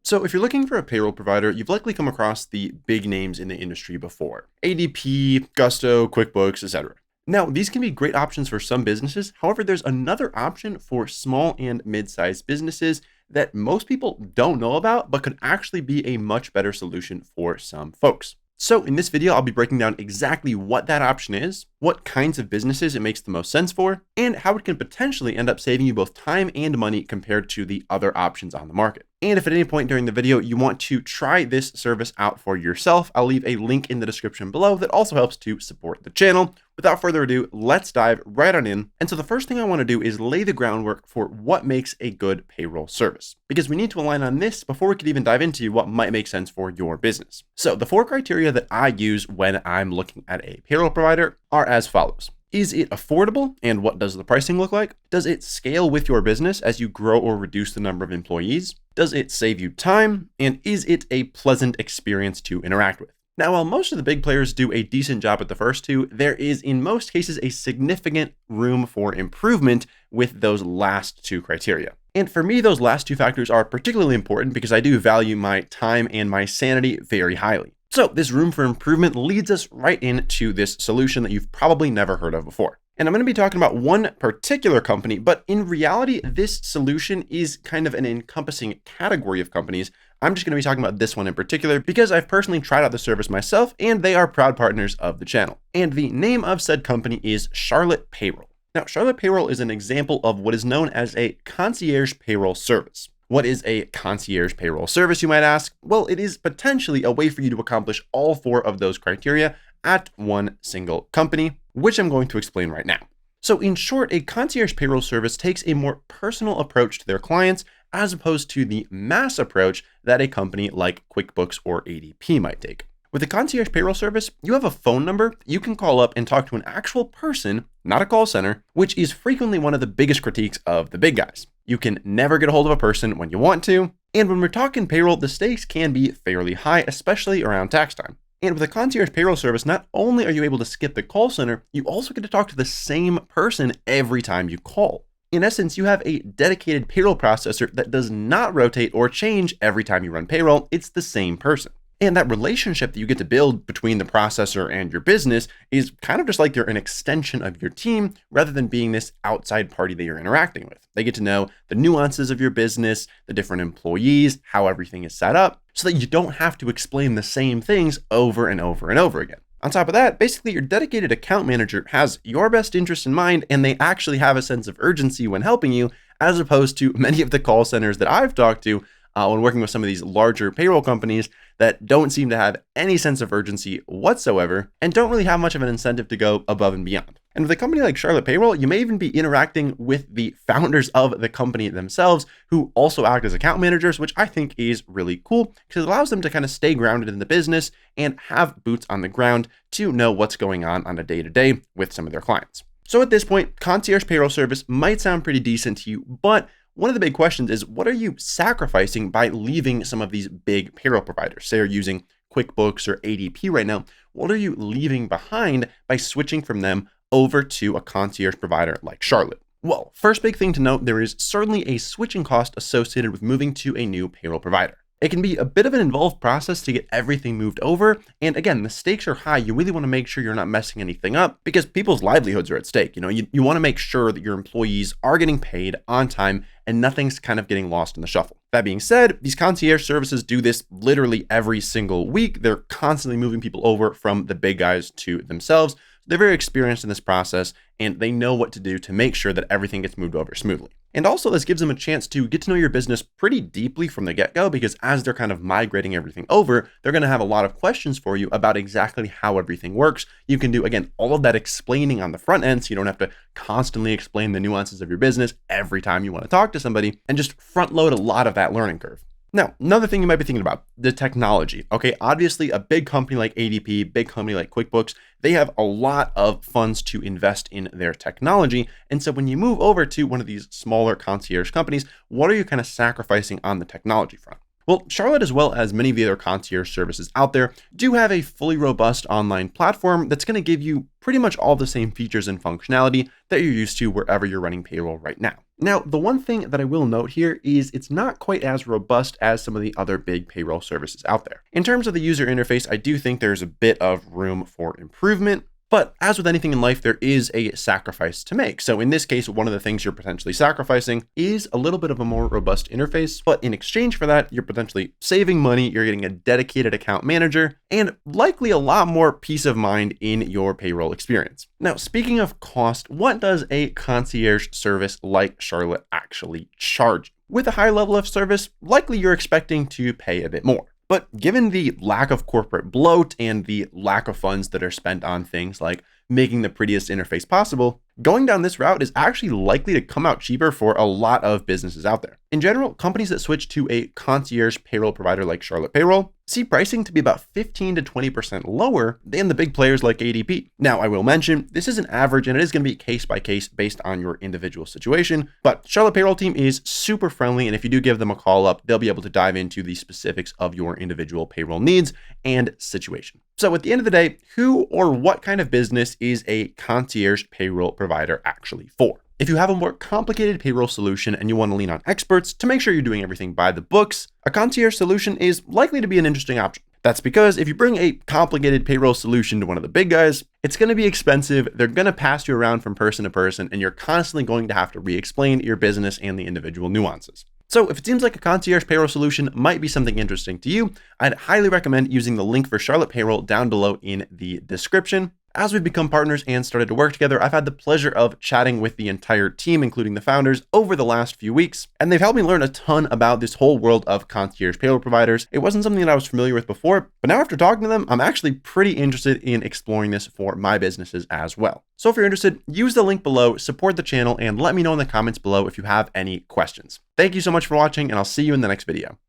So if you're looking for a payroll provider, you've likely come across the big names in the industry before. ADP, Gusto, QuickBooks, etc. Now, these can be great options for some businesses. However, there's another option for small and mid-sized businesses that most people don't know about, but could actually be a much better solution for some folks. So in this video, I'll be breaking down exactly what that option is, what kinds of businesses it makes the most sense for, and how it can potentially end up saving you both time and money compared to the other options on the market. And if at any point during the video you want to try this service out for yourself, I'll leave a link in the description below that also helps to support the channel. Without further ado, let's dive right on in. And so the first thing I want to do is lay the groundwork for what makes a good payroll service, because we need to align on this before we could even dive into what might make sense for your business. So the 4 criteria that I use when I'm looking at a payroll provider are as follows. Is it affordable? And what does the pricing look like? Does it scale with your business as you grow or reduce the number of employees? Does it save you time? And is it a pleasant experience to interact with? Now, while most of the big players do a decent job at the first 2, there is in most cases a significant room for improvement with those last 2 criteria. And for me, those last 2 factors are particularly important because I do value my time and my sanity very highly. So this room for improvement leads us right into this solution that you've probably never heard of before. And I'm going to be talking about one particular company, but in reality, this solution is kind of an encompassing category of companies. I'm just going to be talking about this one in particular because I've personally tried out the service myself and they are proud partners of the channel. And the name of said company is Charlotte Payroll. Now, Charlotte Payroll is an example of what is known as a concierge payroll service. What is a concierge payroll service, you might ask? Well, it is potentially a way for you to accomplish all 4 of those criteria at one single company, which I'm going to explain right now. So in short, a concierge payroll service takes a more personal approach to their clients as opposed to the mass approach that a company like QuickBooks or ADP might take. With a concierge payroll service, you have a phone number you can call up and talk to an actual person, not a call center, which is frequently one of the biggest critiques of the big guys. You can never get a hold of a person when you want to, and when we're talking payroll, the stakes can be fairly high, especially around tax time. And with a concierge payroll service, not only are you able to skip the call center, you also get to talk to the same person every time you call. In essence, you have a dedicated payroll processor that does not rotate or change every time you run payroll. It's the same person. And that relationship that you get to build between the processor and your business is kind of just like they're an extension of your team rather than being this outside party that you're interacting with. They get to know the nuances of your business, the different employees, how everything is set up, so that you don't have to explain the same things over and over and over again. On top of that, basically your dedicated account manager has your best interest in mind, and they actually have a sense of urgency when helping you, as opposed to many of the call centers that I've talked to when working with some of these larger payroll companies that don't seem to have any sense of urgency whatsoever and don't really have much of an incentive to go above and beyond. And with a company like Charlotte Payroll, you may even be interacting with the founders of the company themselves who also act as account managers, which I think is really cool because it allows them to kind of stay grounded in the business and have boots on the ground to know what's going on a day-to-day with some of their clients. So at this point, concierge payroll service might sound pretty decent to you, but one of the big questions is, what are you sacrificing by leaving some of these big payroll providers? Say you're using QuickBooks or ADP right now. What are you leaving behind by switching from them over to a concierge provider like Charlotte? Well, first big thing to note, there is certainly a switching cost associated with moving to a new payroll provider. It can be a bit of an involved process to get everything moved over. And again, the stakes are high. You really want to make sure you're not messing anything up because people's livelihoods are at stake. You want to make sure that your employees are getting paid on time and nothing's kind of getting lost in the shuffle. That being said, these concierge services do this literally every single week. They're constantly moving people over from the big guys to themselves. They're very experienced in this process and they know what to do to make sure that everything gets moved over smoothly. And also this gives them a chance to get to know your business pretty deeply from the get-go because as they're kind of migrating everything over, they're going to have a lot of questions for you about exactly how everything works. You can do, again, all of that explaining on the front end so you don't have to constantly explain the nuances of your business every time you want to talk to somebody and just front load a lot of that learning curve. Now, another thing you might be thinking about, the technology. Okay, obviously a big company like ADP, big company like QuickBooks, they have a lot of funds to invest in their technology. And so when you move over to one of these smaller concierge companies, what are you kind of sacrificing on the technology front? Well, Charlotte, as well as many of the other concierge services out there, do have a fully robust online platform that's going to give you pretty much all the same features and functionality that you're used to wherever you're running payroll right now. Now, the one thing that I will note here is it's not quite as robust as some of the other big payroll services out there. In terms of the user interface, I do think there's a bit of room for improvement. But as with anything in life, there is a sacrifice to make. So in this case, one of the things you're potentially sacrificing is a little bit of a more robust interface. But in exchange for that, you're potentially saving money, you're getting a dedicated account manager, and likely a lot more peace of mind in your payroll experience. Now, speaking of cost, what does a concierge service like Charlotte actually charge? With a high level of service, likely you're expecting to pay a bit more. But given the lack of corporate bloat and the lack of funds that are spent on things like making the prettiest interface possible, going down this route is actually likely to come out cheaper for a lot of businesses out there. In general, companies that switch to a concierge payroll provider like Charlotte Payroll see pricing to be about 15 to 20% lower than the big players like ADP. Now, I will mention, this is an average and it is going to be case by case based on your individual situation, but Charlotte Payroll team is super friendly, and if you do give them a call up, they'll be able to dive into the specifics of your individual payroll needs and situation. So at the end of the day, who or what kind of business is a concierge payroll provider actually for? If you have a more complicated payroll solution and you want to lean on experts to make sure you're doing everything by the books, a concierge solution is likely to be an interesting option. That's because if you bring a complicated payroll solution to one of the big guys, it's going to be expensive, they're going to pass you around from person to person, and you're constantly going to have to re-explain your business and the individual nuances. So if it seems like a concierge payroll solution might be something interesting to you, I'd highly recommend using the link for Charlotte Payroll down below in the description. As we've become partners and started to work together, I've had the pleasure of chatting with the entire team, including the founders, over the last few weeks, and they've helped me learn a ton about this whole world of concierge payroll providers. It wasn't something that I was familiar with before, but now after talking to them, I'm actually pretty interested in exploring this for my businesses as well. So if you're interested, use the link below, support the channel, and let me know in the comments below if you have any questions. Thank you so much for watching, and I'll see you in the next video.